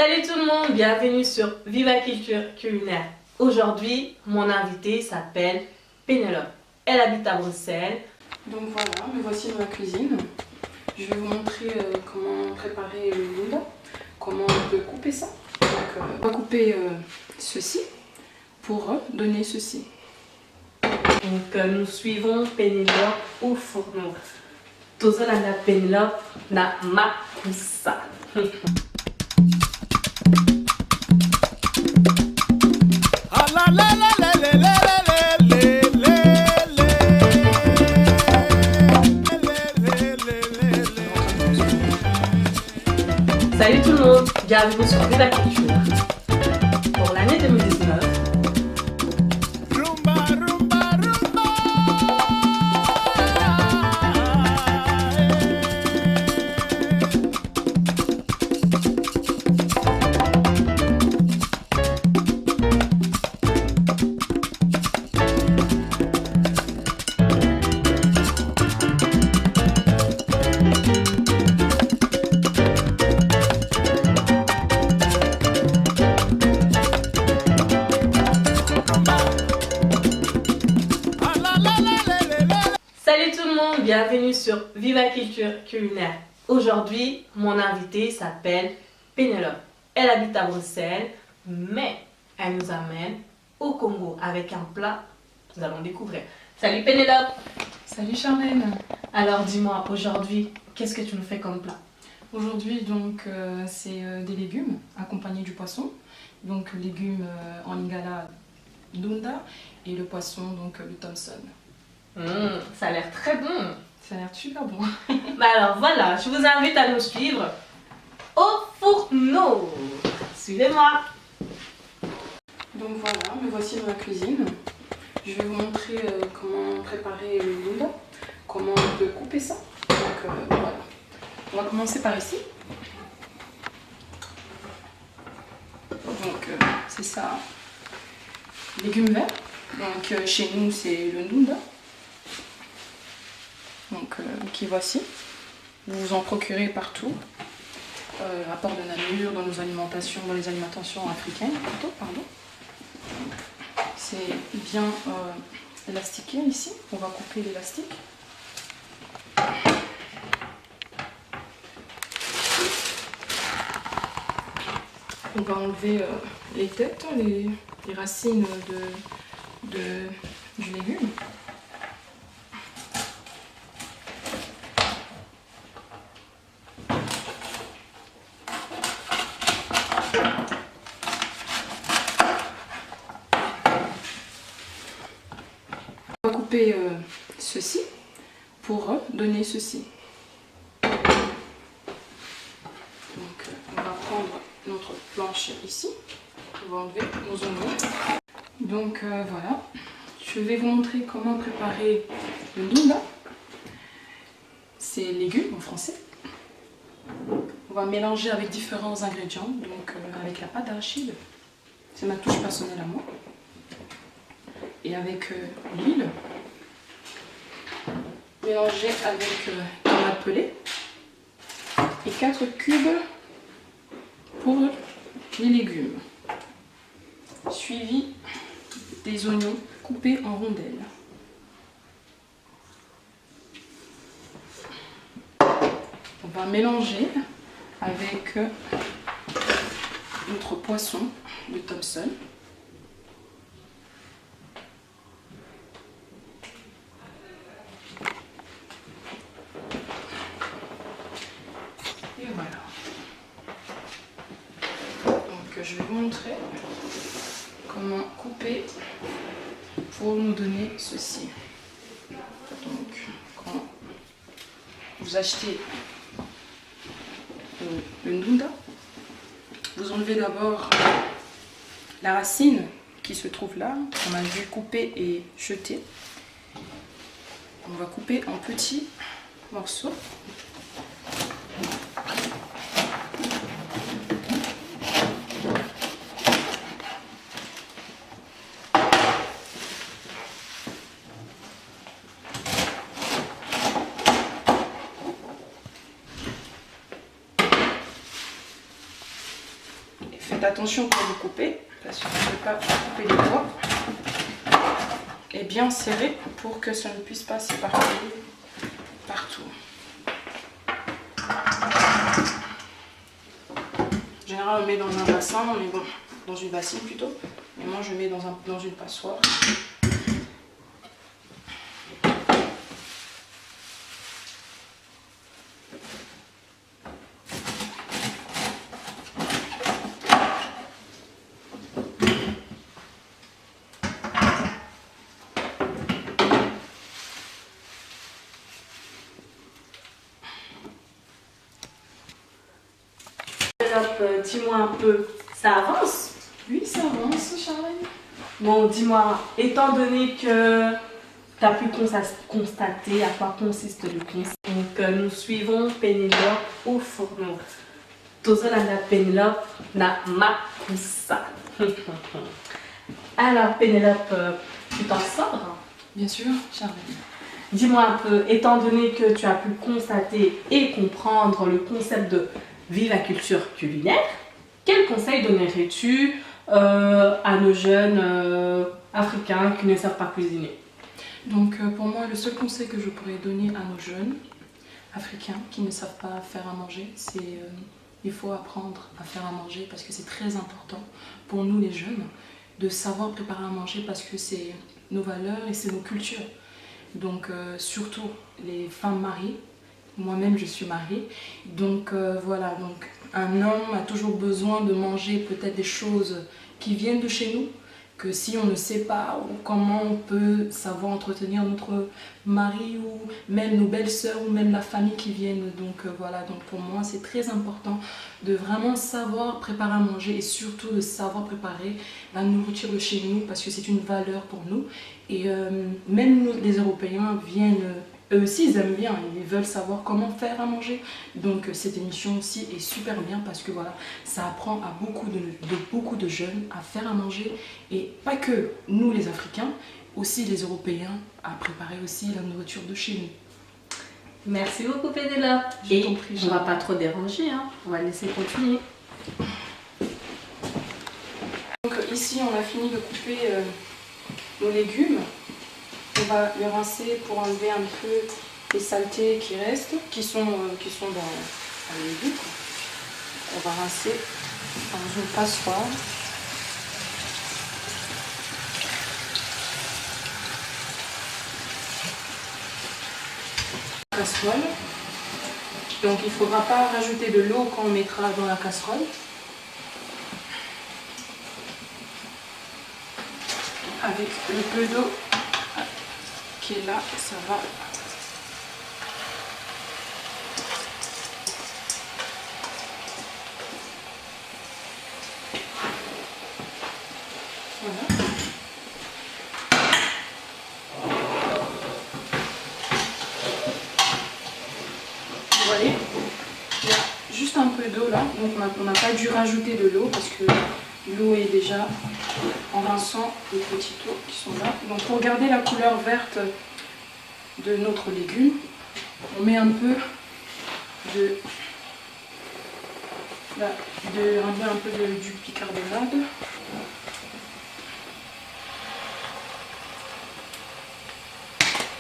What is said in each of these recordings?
Salut tout le monde, bienvenue sur Viva Culture Culinaire. Aujourd'hui, mon invitée s'appelle Pénélope. Elle habite à Bruxelles. Donc voilà, me voici dans la cuisine. Je vais vous montrer comment préparer le boula, comment on peut couper ça. Donc, on va couper ceci pour donner ceci. Donc nous suivons Pénélope au fourneau. Tozolanda Pénélope na makusa. Salut tout le monde, bienvenue sur Viva Culture. Pour l'année 2019, salut tout le monde, bienvenue sur Viva Culture Culinaire. Aujourd'hui, mon invitée s'appelle Pénélope. Elle habite à Bruxelles, mais elle nous amène au Congo avec un plat que nous allons découvrir. Salut Pénélope! Salut Charlène. Alors dis-moi, aujourd'hui, qu'est-ce que tu nous fais comme plat? Aujourd'hui donc c'est des légumes accompagnés du poisson. Donc légumes en lingala Dunda et le poisson donc le Thompson. Ça a l'air très bon! Ça a l'air super bon. Bah alors voilà, je vous invite à nous suivre au fourneau. Suivez-moi. Donc voilà, me voici dans la cuisine. Je vais vous montrer comment préparer le boula, comment on peut couper ça. Donc voilà. On va commencer par ici. Donc c'est ça, légumes verts. Donc chez nous c'est le ndunda. Donc qui voici. Vous vous en procurez partout. À Port de Namur, dans nos alimentations, dans les alimentations africaines plutôt, pardon. C'est bien élastiqué ici. On va couper l'élastique. On va enlever les têtes, les racines du légume. On va couper ceci pour donner ceci. Donc on va prendre notre planche ici. On va enlever nos oignons. Donc voilà, je vais vous montrer comment préparer le ndunda. C'est légumes en français. On va mélanger avec différents ingrédients, donc avec la pâte d'arachide. C'est ma touche personnelle à moi. Et avec l'huile. Mélanger avec tomate pelée. Et 4 cubes pour les légumes. Suivi des oignons coupés en rondelles. On va mélanger avec notre poisson de Thompson. Et voilà. Donc je vais vous montrer comment couper pour nous donner ceci. Donc quand vous achetez le ndunda, vous enlevez d'abord la racine qui se trouve là, qu'on a dû couper et jeter. On va couper en petits morceaux. faites attention quand vous coupez, parce que je ne vais pas couper les doigts. Et bien serré pour que ça ne puisse pas s'éparpiller partout. En général, on met dans un bassin, mais bon, dans une bassine plutôt. Et moi, je mets dans une passoire. Dis-moi un peu, ça avance? Oui, ça avance, Charlène. Bon, dis-moi, étant donné que tu as pu constater à quoi consiste le cleansing, donc nous suivons Pénélope au fourneau. Tozolanda Pénélope na makusa. Alors Pénélope, tu t'en sors? Bien sûr, Charlène. Dis-moi un peu, étant donné que tu as pu constater et comprendre le concept de vivaculture culinaire, quel conseil donnerais-tu à nos jeunes africains qui ne savent pas cuisiner? Donc pour moi, le seul conseil que je pourrais donner à nos jeunes africains qui ne savent pas faire à manger, c'est il faut apprendre à faire à manger parce que c'est très important pour nous les jeunes de savoir préparer à manger parce que c'est nos valeurs et c'est nos cultures. Donc surtout les femmes mariées, moi-même je suis mariée, donc voilà, donc un homme a toujours besoin de manger peut-être des choses qui viennent de chez nous, que si on ne sait pas ou comment on peut savoir entretenir notre mari ou même nos belles-sœurs ou même la famille qui viennent. Donc voilà, donc pour moi c'est très important de vraiment savoir préparer à manger et surtout de savoir préparer la nourriture de chez nous parce que c'est une valeur pour nous. Et même nous, les Européens viennent, eux aussi ils aiment bien, ils veulent savoir comment faire à manger. Donc cette émission aussi est super bien parce que voilà, ça apprend à beaucoup de jeunes à faire à manger. Et pas que nous les Africains, aussi les Européens, à préparer aussi la nourriture de chez nous. Merci beaucoup Pénélope. Et on ne va pas trop déranger, hein. On va laisser continuer. Donc ici on a fini de couper nos légumes. On va les rincer pour enlever un peu les saletés qui restent, qui sont dans les légumes. On va rincer dans une passoire. Casserole. Donc il ne faudra pas rajouter de l'eau quand on mettra dans la casserole. Avec le peu d'eau qui est là, ça va. Voilà. Vous voyez, il y a juste un peu d'eau là, donc on n'a pas dû rajouter de l'eau parce que l'eau est déjà en rinçant les petits eaux qui sont là. Donc pour garder la couleur verte de notre légume, on met un peu du bicarbonate.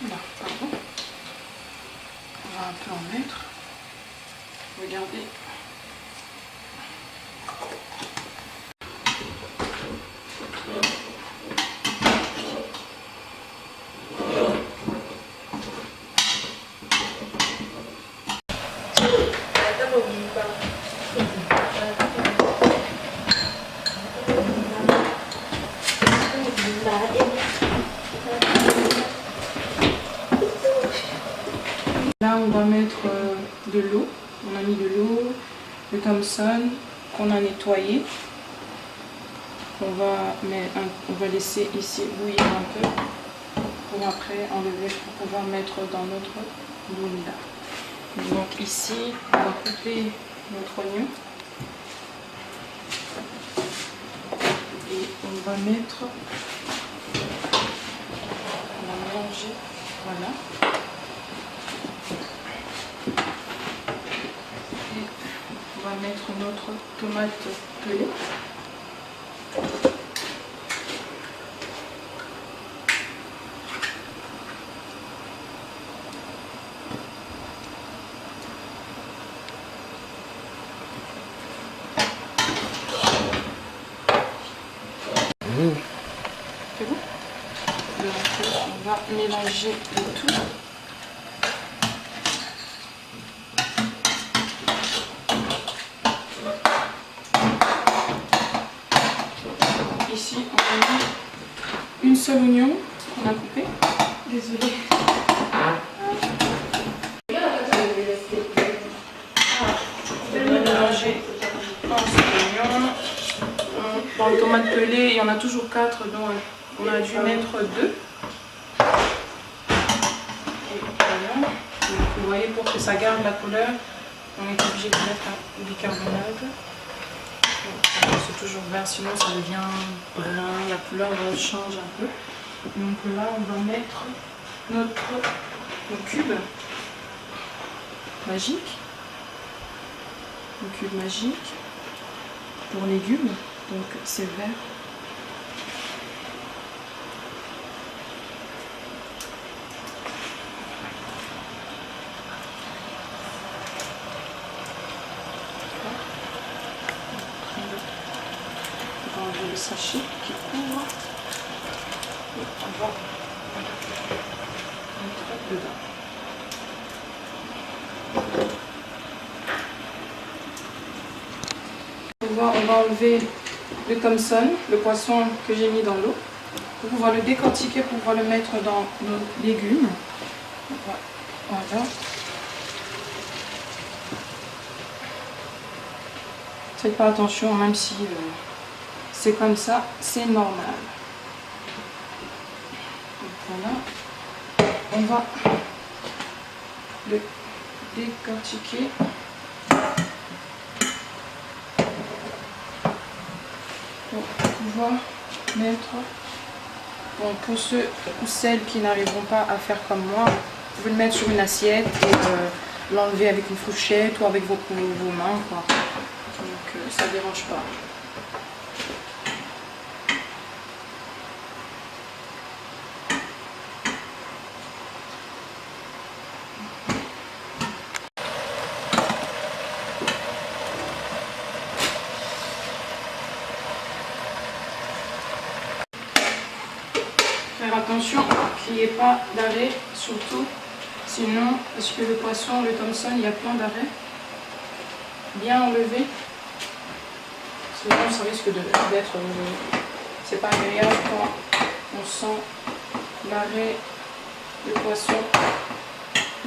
Là, pardon. On va un peu en mettre. Regardez. Là, on va mettre de l'eau. On a mis de l'eau, le Thompson qu'on a nettoyé. On va laisser ici bouillir un peu pour après enlever pour pouvoir mettre dans notre boule là. Donc ici, on va couper notre oignon et on va mettre, on va mélanger, voilà. Et on va mettre notre tomate pelée. C'est bon? Donc on va mélanger le tout. Ici, on a mis une seule oignon qu'on a coupé. Désolée. On va mélanger un seul oignon. Dans le tomate pelée, il y en a toujours 4, donc on a dû mettre 2. Et voilà. Donc, vous voyez, pour que ça garde la couleur, on est obligé de mettre un bicarbonate. C'est toujours vert, sinon ça devient brun, la couleur change un peu. Donc là, on va mettre nos cubes magiques. Le cube magique pour légumes, donc c'est vert. On va enlever le sachet qui couvre et on va mettre dedans. On va enlever le Thompson, le poisson que j'ai mis dans l'eau, pour pouvoir le décortiquer, pour pouvoir le mettre dans nos légumes. Voilà. Faites pas attention, même si c'est comme ça, c'est normal. Donc voilà. On va le décortiquer. Pour pouvoir mettre, bon, pour ceux ou celles qui n'arriveront pas à faire comme moi, vous pouvez le mettre sur une assiette et l'enlever avec une fourchette ou avec vos mains, quoi. Donc ça ne dérange pas. Faire attention qu'il n'y ait pas d'arrêt, surtout, sinon, parce que le poisson, le Thompson, il y a plein d'arrêts. Bien enlevé, sinon ça risque d'être, c'est pas agréable quand on sent l'arrêt du poisson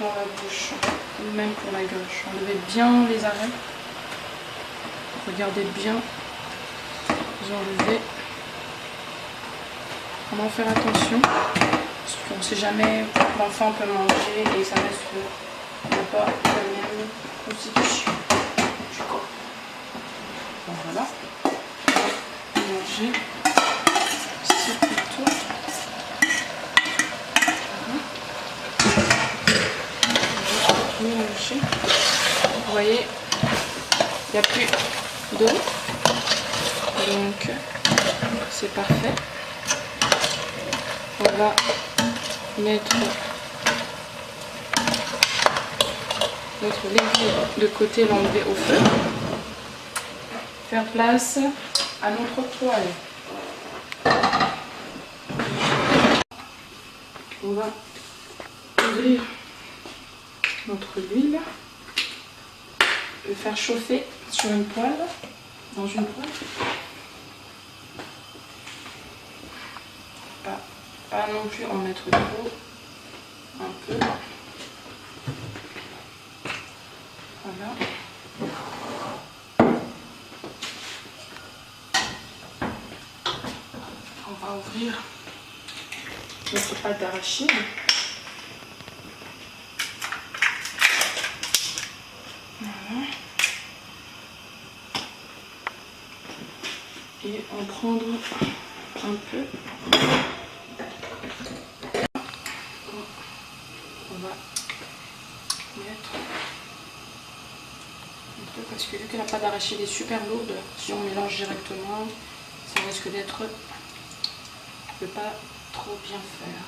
dans la bouche, ou même pour la gauche. Enlevez bien les arrêts, regardez bien, vous enlevez. Vraiment faire attention, parce qu'on ne sait jamais, l'enfant peut manger et ça reste pas la même constitution. Bon, voilà, on va manger ici plutôt. Voilà. Mélanger. Vous voyez, il n'y a plus d'eau, donc c'est parfait. On va mettre notre légume de côté, l'enlever au feu. Faire place à notre poêle. On va ouvrir notre huile, le faire chauffer sur une poêle, dans une poêle. Pas non plus en mettre trop, un peu. Voilà. On va ouvrir notre pâte d'arachide. Voilà. Et en prendre un peu. On va mettre un peu Parce que vu que la pâte d'arachide est super lourde, si on mélange directement, ça risque d'être pas trop bien faire.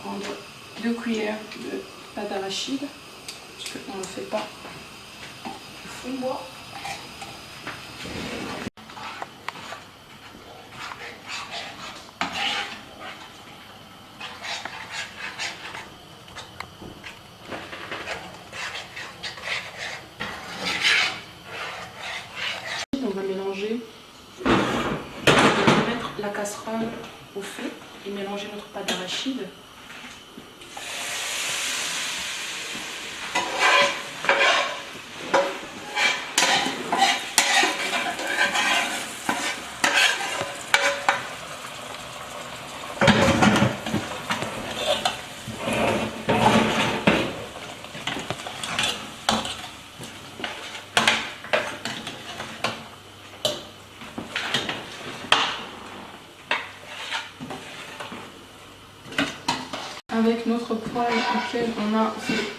Prendre 2 cuillères de pâte d'arachide, parce qu'on ne fait pas du fond bois. On va mélanger, on va mettre la casserole au feu et mélanger notre pâte d'arachide. Avec notre poêle auquel on a fait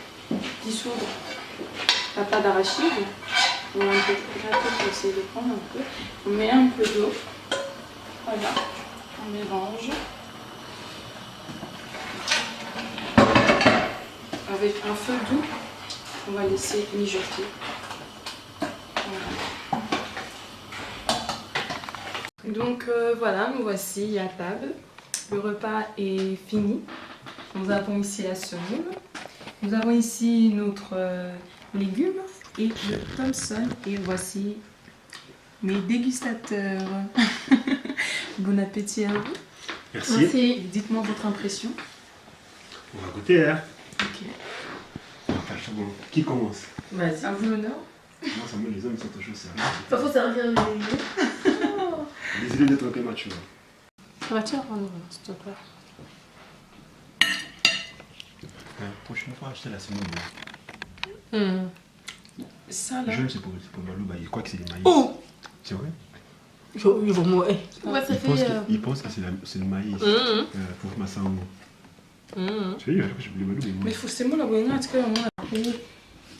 dissoudre la pâte d'arachide, on va un peu pour essayer de prendre un peu. On met un peu d'eau, voilà, on mélange. Avec un feu doux, on va laisser mijoter. Voilà. Donc voilà, nous voici à table. Le repas est fini. Nous avons ici la semoule, nous avons ici notre légume et le Thompson. Et voici mes dégustateurs. Bon appétit à vous. Merci. Dites-moi votre impression. On va goûter, hein. Ok. Enfin, bon. Qui commence? Vas-y. À vous l'honneur. Moi, ça me les hommes sont toujours sérieux. Il faut servir les légumes. Désolé d'être un peu mature. Vas-tu apprendre, s'il te plaît? La prochaine fois, acheter la semoule. Ça là. Jeune, c'est pour Malouba. Il croit que c'est du maïs. Oh! C'est vrai? Je vais mourir. Ouais, ça Il pense que c'est le maïs. Pour ma sango. Tu vois, je voulais Malouba. Mais faut c'est moi la bonne est-ce que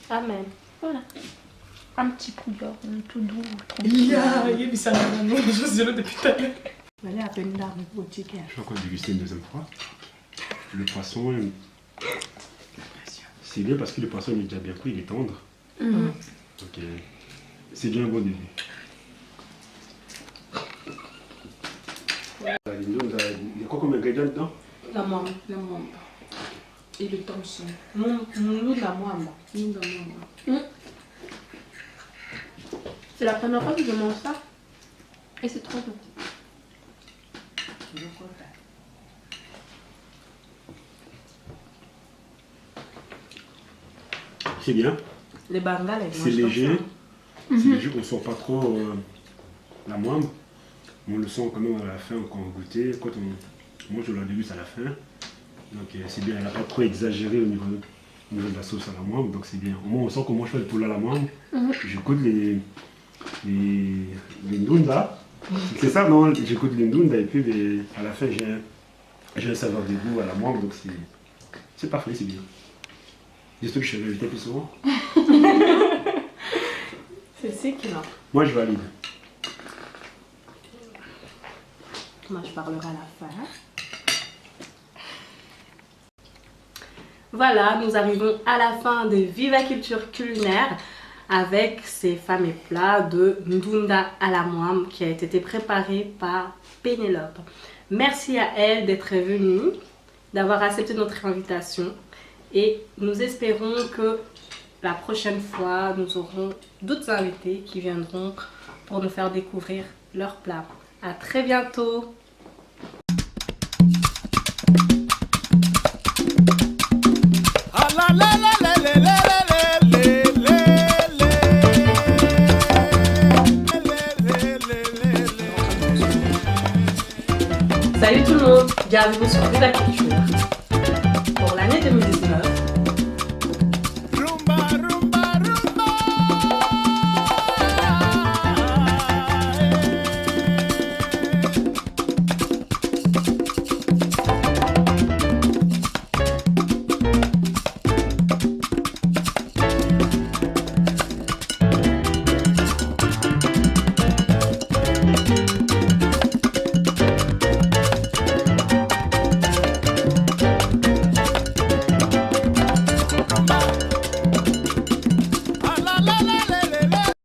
Amen. Voilà. Un petit coup d'or, tout doux, il y tranquille. a ça là, non, je sais là depuis tout à l'heure. Allez, appelle une larme pour le chicken. Je vais encore déguster une deuxième fois. Le poisson, c'est bien parce que le poisson il est déjà bien cuit, il est tendre. Donc c'est bien un bon début. Il y a quoi comme ingrédient dedans? La mwamba. La mwamba. Et le Thompson. Nous, la mwamba. Nous, la mwamba. C'est la première fois que je mange ça. Et c'est trop bon. C'est bien. Les bangales, elles C'est mangent léger. comme C'est léger, on ne sent pas trop la moindre. On le sent quand même à la fin quand on goûte. Quand on mange, on le déguste à la fin. Donc c'est bien, elle n'a pas trop exagéré au niveau de la sauce à la moindre. Donc c'est bien. Au moins on sent qu'on mange pas le poulet à la moindre. Je goûte les ndunda. C'est ça, non? J'écoute les ndunda et puis à la fin j'ai un saveur de goût à la moindre. Donc c'est parfait, c'est bien. J'espère que je vais inviter plus souvent. C'est qui là? Moi je valide. Moi je parlerai à la fin. Voilà, nous arrivons à la fin de Viva Culture Culinaire avec ces fameux plats de ndunda à la mwamba qui a été préparé par Pénélope. Merci à elle d'être venue, d'avoir accepté notre invitation et nous espérons que la prochaine fois nous aurons d'autres invités qui viendront pour nous faire découvrir leurs plats. À très bientôt! Salut tout le monde, bienvenue sur Viva Culture. Pour l'année 2019,